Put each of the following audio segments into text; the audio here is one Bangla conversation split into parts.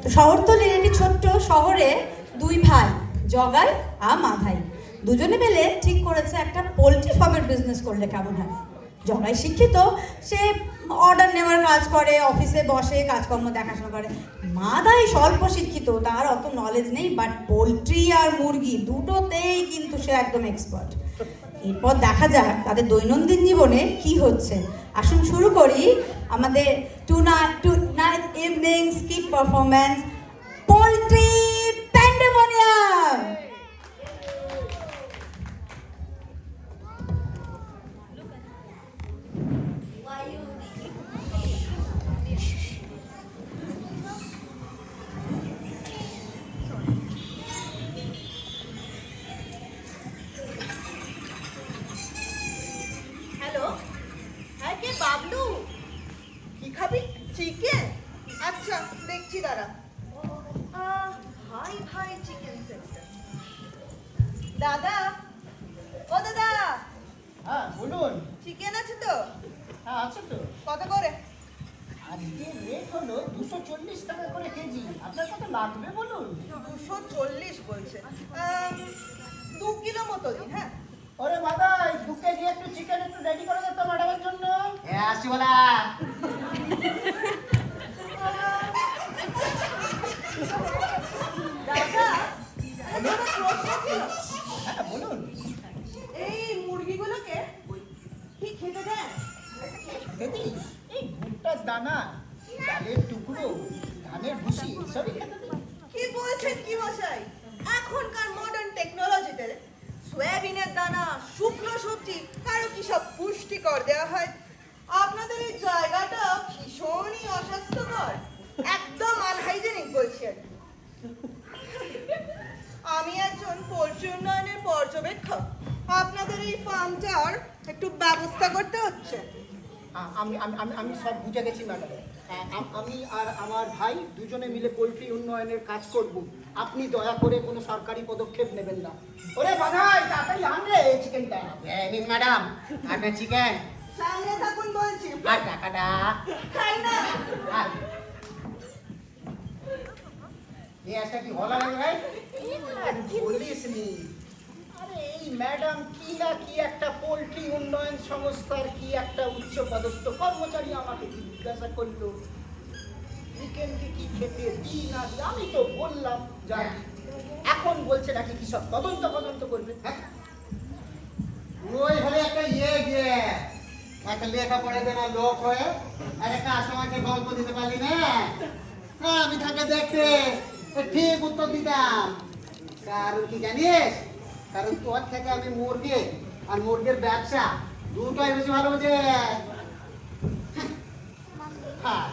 তো শহরতলির একটি ছোট্ট শহরে দুই ভাই জগাই আর মাধাই দুজনে মিলে ঠিক করেছে একটা পোলট্রি ফার্মের বিজনেস করলে কেমন হয়। জগাই শিক্ষিত, সে অর্ডার নেওয়ার কাজ করে, অফিসে বসে কাজকর্ম দেখাশোনা করে। মাধাই স্বল্প শিক্ষিত, তার অত নলেজ নেই, বাট পোলট্রি আর মুরগি দুটোতেই কিন্তু সে একদম এক্সপার্ট। এরপর দেখা যাক তাদের দৈনন্দিন জীবনে কি হচ্ছে। আসুন শুরু করি আমাদের tonight evening skit performance, poultry pandemonium. Hello, হ্যাঁ কে বাবলু? কি খাবি? চিকেন? আচ্ছা দেখছি দাঁড়া। Hi hi chicken centre. দাদা, ও দাদা, হ্যাঁ বলুন। চিকেন আছে তো? হ্যাঁ আছে তো। কত করে? আজকে রেট হলো 240 টাকা করে কেজি। আপনার কত লাগবে বলুন। 240 বলছে। 2 কিলো মতো দিন। হ্যাঁ ওরে বাবা, 2 কেজি একটু চিকেন একটু রেডি করে দে তো ম্যাডামের জন্য। হ্যাঁ আসছি বলা। দাদা, একটা প্রশ্ন ছিল। হ্যাঁ বলুন। এই মুরগিগুলোকে কি খেতে দেন? দিদি, এই ভুট্টার দানা, চালের টুকরো, ধানের ভুসি সবই খেতে দিই। কি বলছেন কি মশাই? এখনকার মডার্ন টেকনোলজিতে সয়াবিনের দানা, শুকনো সবজি আরো কি সব পুষ্টিকর দেওয়া হয়। আপনাদের এই জায়গাটা ভীষণই অস্বাস্থ্যকর, একদম আনহাইজেনিক বলছেন। আমি একজন পোল্ট্রি উন্নয়নের পর্যবেক্ষক, আপনাদের এই ফার্মটার একটু ব্যবস্থা করতে হচ্ছে। আমি আমি আমি আমি সব বুঝে গেছি ম্যাডাম। আমি আর আমার ভাই দুজনে মিলে পোলট্রি উন্নয়নের কাজ করব। আপনি দয়া করে কোনো সরকারি পদক্ষেপ নেবেন না। ওরে বাধাই, তাড়াতাড়ি আন রে চিকেনটা। নিন ম্যাডাম, আপনার চিকেন সামনে থাকুন বলছি। আর টাকাটা। খাই না। এই একটা কি হলো নাকি ভাই? বলিস নি। আরে এই ম্যাডাম কি একটা পোলট্রি উন্নয়ন সংস্থার কি একটা উচ্চ পদস্থ কর্মচারী আমাকে জিজ্ঞাসা করলো চিকেনকে কি খেতে দিই না দিই। আমি তো বললাম যা। এখন বলছে নাকি কি সব তদন্ত করবে। হ্যাঁ? ওই হলে একটা গিয়ে একটা লেখাপড়া দেনা লোক হয়ে আর একটা কাস্টমারকে গল্প দিতে পারলি না। হ্যাঁ, আমি তাকে দেখতে ঠিক উত্তর দিতাম। কারণ কি জানিস? কারণ তোর থেকে আমি মুরগি আর মুরগির ব্যবসা দুটোই বেশি ভালো বুঝে। হ্যাঁ,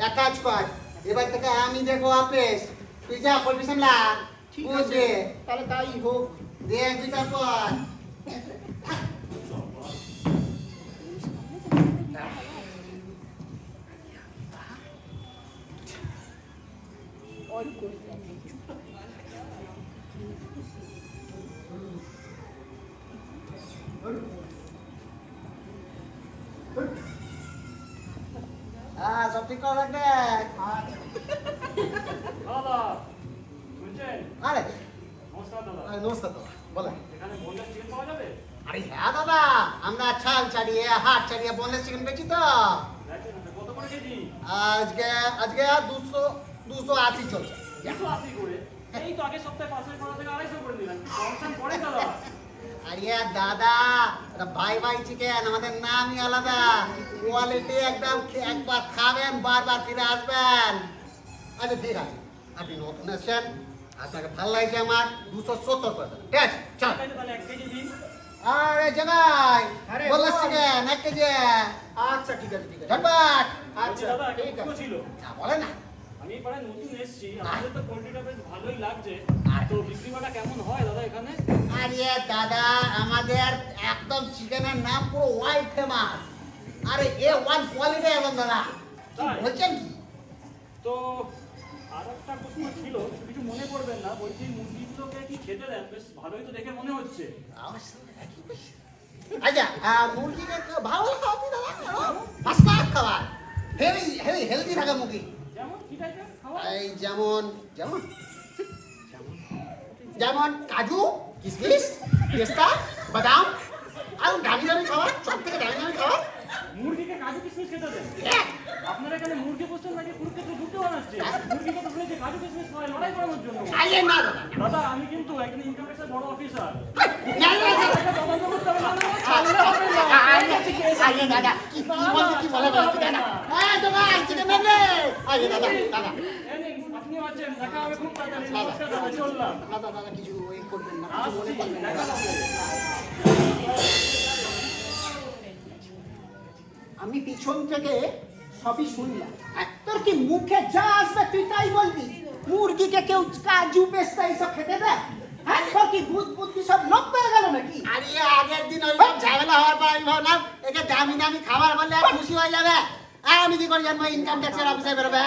এক কাজ কর, এবার থেকে আমি দেখবো অফিস, তুই যা বলবি সামলা। ঠিক আছে, বুঝবে? তাহলে তাই হোক। দেখ দুইটার পর হ্যাঁ, সব ঠিক করে রাখবে। দাদা শুনছেন? আরে নমস্কার দাদা, নমস্কার দাদা, বলেন। এখানে বোনলেস চিকেন পাওয়া যাবে? আরে হ্যাঁ দাদা, আমরা ছাল ছাড়িয়ে হাট ছাড়িয়ে বোনলেস চিকেন বেচি তো। দেখেন না, কত করে কেজি? আজকে আজকে 280 চলছে। 280 করে? এই তো আগের সপ্তাহে 500 থেকে 250 করে দিলেন, কমসম করে দাদা। আরে দাদা, এটা ভাই চিকেন, আমাদের নামই আলাদা। কোয়ালিটি একদম, একবার খাবেন বারবার ফিরে আসবেন। আচ্ছা ঠিক আছে, আপনি নতুন এসেছেন, আপনাকে ভালো লাগছে আমার, 270 করে দেবেন। ঠিক আছে, চল। তাহলে 1 কেজি দিন। আরে জাগাই, আরে বোনলেস বল। Chicken 1 KG. আচ্ছা ঠিক আছে। ঝটপট। আচ্ছা দাদা, একটা ঠিক প্রশ্ন আছে। ছিল। না বলে না। আমি এই পাড়ায় নতুন এসেছি, আমাদের তো পোল্ট্রিটা বেশ ভালোই লাগছে। আর তো বিক্রি বাটা কেমন হয় দাদা এখানে? আরে দাদা, আমাদের একদম চিকেনের নাম পুরো ওয়ার্ল্ড ফেমাস। আরে A1 কোয়ালিটি এবং দাদা, কি তাই? বলছেন কি? তো আর একটা প্রশ্ন ছিল, কিছু মনে করবেন না, বলছি মুরগিগুলোকে কি খেতে দেন? বেশ ভালোই তো দেখে মনে হচ্ছে। আচ্ছা, মুরগিকে ভালো খাওয়াতে দাদা, ফার্স্ট ক্লাস খাবার, হেভি হেলদি থাকে মুরগি। যেমন কি টাইপের খাবার? এই যেমন যেমন যেমন কাজু, কিশমিশ, পেস্তা, বাদাম আর দামি দামি খাবার, সব থেকে দামি দামি খাবার। মুরগিকে কাজু কিশমিশ খেতে দেন? হ্যাঁ। আপনারা এখানে মুরগি পোষছেন নাকি কুরুক্ষেত্র যুদ্ধ বানাচ্ছে? মুরগিকে তো শুনেছি কাজু কিশমিশ খাওয়ায় লড়াই করানোর জন্য। খাইয়ে না দাদা। দাদা আমি কিন্তু একজন ইনকাম ট্যাক্সের বড় অফিসার। না, না, না। তদন্ত করতে হবে, না ছাড়লে হবে না। আইয়ে দাদা, কি বলে দাদা? হ্যাঁ দাদা, চিকেন নেবে। আইয়ে দাদা, দাদা। আপনিও আছেন, দেখা হবে খুব তাড়াতাড়ি। নমস্কার দাদা, চললাম। দাদা দাদা কিছু ওই করবেন না, কিছু মনে আসছি, করবেন না। দেখা হবে। আমি পিছন থেকে সবই শুনলাম। তোর কি মুখে যা আসবে তুই তাই বলবি? মুরগিকে কেউ কাজু পেস্তা এইসব খেতে দেয়? হ্যাঁ, তোর কি বুদ্ধি সব লোপ পেয়ে গেল নাকি? আরে আগের দিন ওই ঝামেলা হওয়ার পর আমি ভাবলাম একে দামি দামি খাবার বললে আর খুশি হয়ে যাবে। আমি কি করে জানবো ইনকাম ট্যাক্সের অফিসে বেরোবে?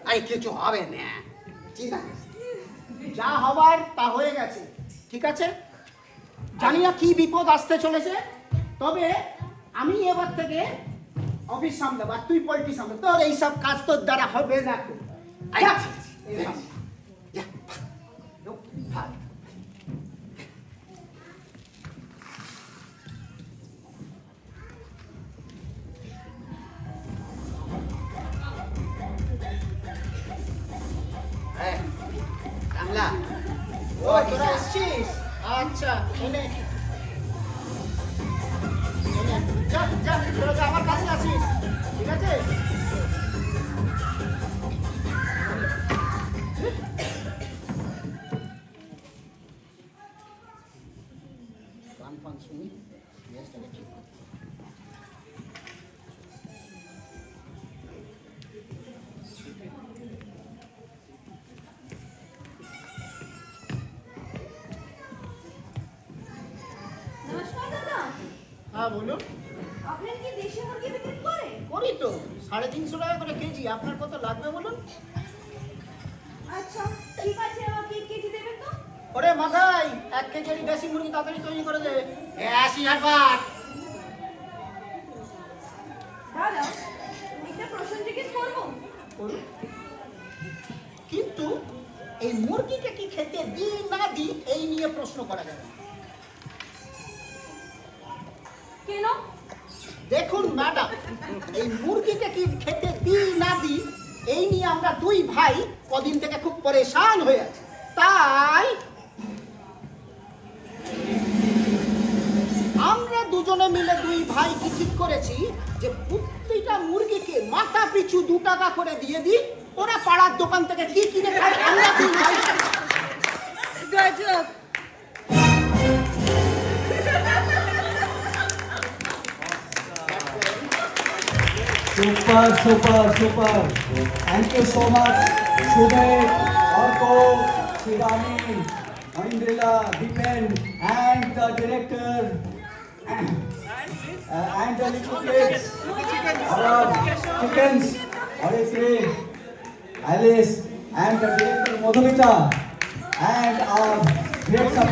আরে কিছু হবে না, চিন্তা নেই। যা হবার তা হয়ে গেছে, ঠিক আছে? জানি না কি বিপদ আসতে চলেছে, তবে আমি এবার থেকে অফিস সামলাবো আর তুই পোল্ট্রি সামলা। তোর এইসব কাজ তোর দ্বারা হবে না। আচ্ছা, যা। ভাগ। এই, কামলা, ও তোরা এসছিস? আচ্ছা, এনে যা যা, তোরা যা, আমার কাছে আসিস, ঠিক আছে? গান ফান শুনি, মেজাজটাকে ঠিক কর। নমস্কার দাদা, হ্যাঁ বলুন। আপনার কি দেশি মুরগি বিক্রি করে? করি তো, 350 টাকা করে কেজি। আপনার কত লাগবে বলুন? আচ্ছা ঠিক আছে, আমাকে 1 কেজি দেবেন তো? ওরে মাথায় 1 কেজি দেশি মুরগি তাড়াতাড়ি তৈরি করে দে। 80,000 দাদা একটা প্রশ্ন জিজ্ঞেস করবো? করুন। কিন্তু এই মুরগিকে কি খেতে দিই না দিই এই নিয়ে প্রশ্ন করা যাবে না। কেন? দেখুন ম্যাডাম, এই মুরগিকে কি খেতে দিই না দিই এই নিয়ে আমরা দুই ভাই কদিন থেকে খুব পরেশান হয়ে আছি। তাই আমরা দুজনে মিলে দুই ভাই কি ঠিক করেছি যে প্রত্যেকটা মুরগিকে মাথা পিছু 2 টাকা করে দিয়ে দিই। ওরা পাড়ার দোকান থেকে কি কিনে খায় আমরা দুই ভাই। গজব। Super, super, super. Thank you so much, Subed, Orko, Shirani, Mahindrila, Dipen, and the director, and the little kids, our chickens, Arifri, Alice, and the director Madhumita, and our great support.